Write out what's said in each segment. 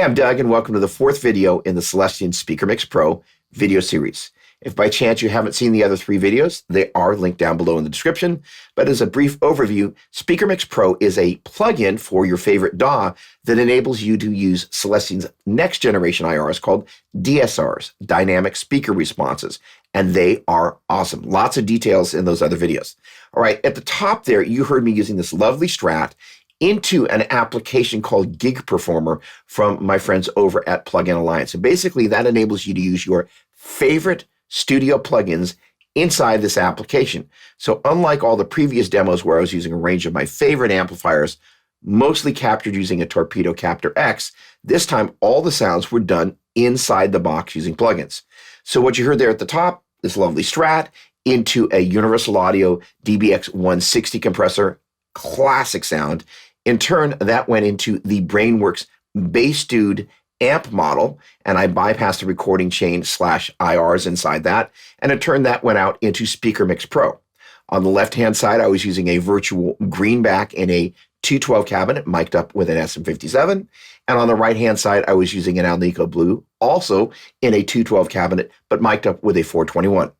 I'm Doug, and welcome to the fourth video in the Celestion SpeakerMix Pro video series. If by chance you haven't seen the other three videos, they are linked down below in the description. But as a brief overview, SpeakerMix Pro is a plugin for your favorite DAW that enables you to use Celestion's next generation IRs called DSRs, Dynamic Speaker Responses. And they are awesome. Lots of details in those other videos. All right, at the top there, you heard me using this lovely Strat into an application called Gig Performer from my friends over at Plugin Alliance. And basically that enables you to use your favorite studio plugins inside this application. So unlike all the previous demos where I was using a range of my favorite amplifiers, mostly captured using a Torpedo Captor X, this time all the sounds were done inside the box using plugins. So what you heard there at the top, this lovely Strat into a Universal Audio DBX 160 compressor, classic sound. In turn, that went into the Brainworx Bass Dude amp model, and I bypassed the recording chain / IRs inside that, and in turn that went out into SpeakerMix Pro. On the left-hand side, I was using a virtual greenback in a 212 cabinet, mic'd up with an SM57, and on the right-hand side, I was using an Alnico Blue, also in a 212 cabinet, but mic'd up with a 421.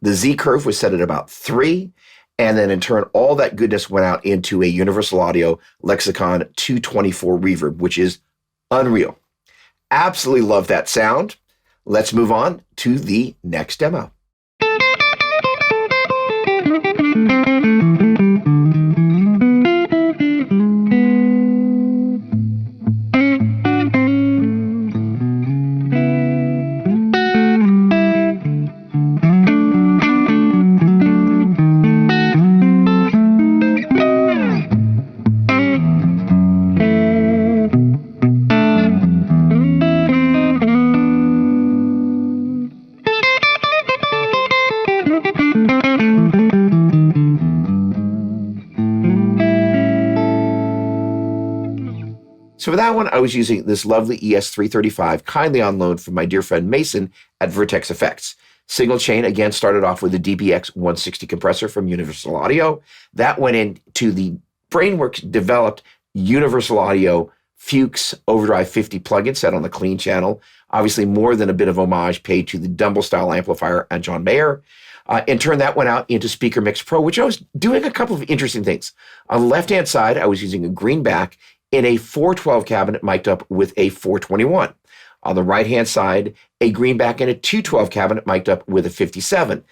The Z curve was set at about 3, and then in turn, all that goodness went out into a Universal Audio Lexicon 224 reverb, which is unreal. Absolutely love that sound. Let's move on to the next demo. So for that one, I was using this lovely ES335, kindly on loan from my dear friend Mason at Vertex Effects. Signal chain, again, started off with a DBX 160 compressor from Universal Audio. That went into the Brainworx developed Universal Audio Fuchs Overdrive 50 plugin set on the clean channel. Obviously more than a bit of homage paid to the Dumble style amplifier and John Mayer. In turn, that went out into SpeakerMix Pro, which I was doing a couple of interesting things. On the left-hand side, I was using a greenback in a 412 cabinet mic'd up with a 421. On the right-hand side, a greenback in a 212 cabinet mic'd up with a 57,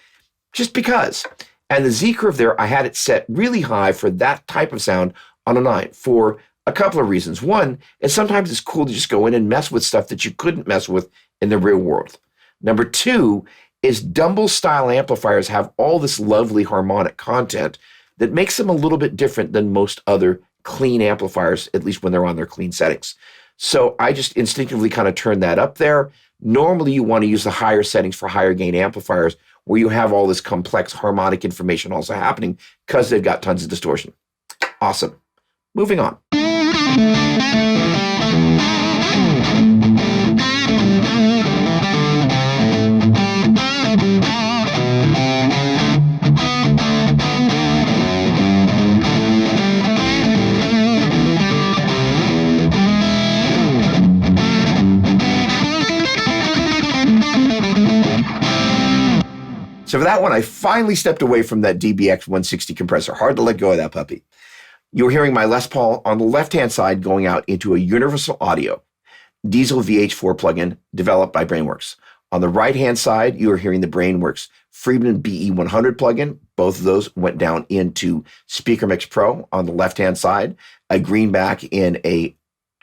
just because. And the Z curve there, I had it set really high for that type of sound on a 9 for a couple of reasons. One is sometimes it's cool to just go in and mess with stuff that you couldn't mess with in the real world. Number two is Dumble style amplifiers have all this lovely harmonic content that makes them a little bit different than most other clean amplifiers, at least when they're on their clean settings. So I just instinctively kind of turned that up there. Normally you want to use the higher settings for higher gain amplifiers where you have all this complex harmonic information also happening because they've got tons of distortion. Awesome. Moving on. So for that one, I finally stepped away from that DBX 160 compressor. Hard to let go of that puppy. You were hearing my Les Paul on the left-hand side going out into a Universal Audio Diesel VH4 plugin developed by Brainworx. On the right-hand side, you were hearing the Brainworx Friedman BE100 plugin. Both of those went down into SpeakerMix Pro. On the left-hand side, a greenback in a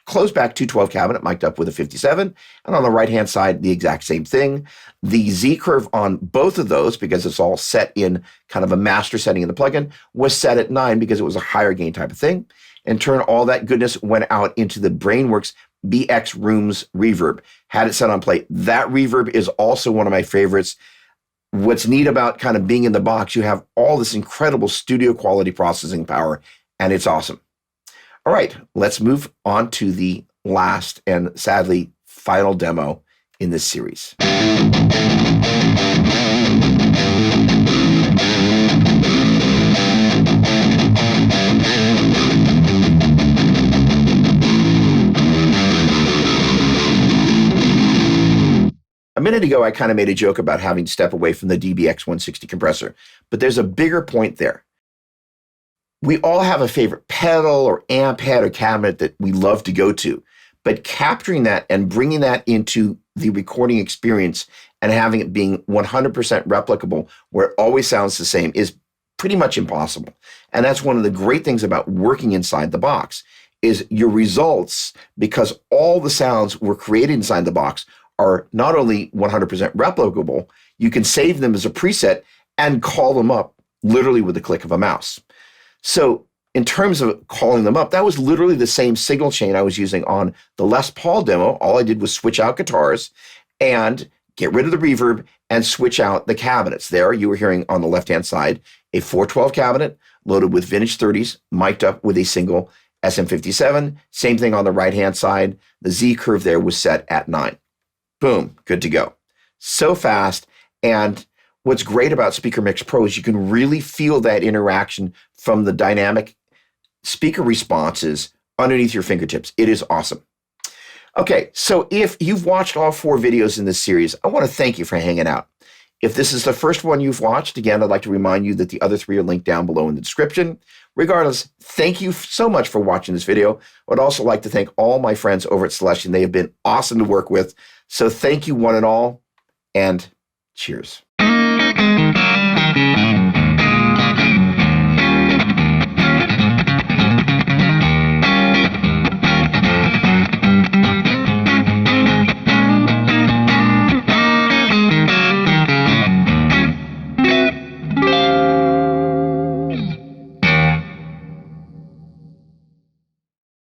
closed back 212 cabinet mic'd up with a 57, and on the right-hand side, the exact same thing. The Z curve on both of those, because it's all set in kind of a master setting in the plugin, was set at 9 because it was a higher gain type of thing. In turn, all that goodness went out into the Brainworx BX Rooms reverb. Had it set on play. That reverb is also one of my favorites. What's neat about kind of being in the box, you have all this incredible studio quality processing power, and it's awesome. All right, let's move on to the last and sadly final demo in this series. A minute ago, I kind of made a joke about having to step away from the DBX 160 compressor, but there's a bigger point there. We all have a favorite pedal or amp head or cabinet that we love to go to, but capturing that and bringing that into the recording experience and having it being 100% replicable where it always sounds the same is pretty much impossible. And that's one of the great things about working inside the box is your results, because all the sounds were created inside the box, are not only 100% replicable, you can save them as a preset and call them up literally with the click of a mouse. So in terms of calling them up, that was literally the same signal chain I was using on the Les Paul demo. All I did was switch out guitars and get rid of the reverb and switch out the cabinets. There you were hearing on the left-hand side a 412 cabinet loaded with vintage 30s, mic'd up with a single SM57. Same thing on the right-hand side. The Z curve there was set at 9. Boom, good to go. So fast. And what's great about SpeakerMix Pro is you can really feel that interaction from the dynamic speaker responses underneath your fingertips. It is awesome. Okay, so if you've watched all 4 videos in this series, I want to thank you for hanging out. If this is the first one you've watched, again, I'd like to remind you that the other 3 are linked down below in the description. Regardless, thank you so much for watching this video. I would also like to thank all my friends over at Celestion. They have been awesome to work with. So thank you one and all, and cheers.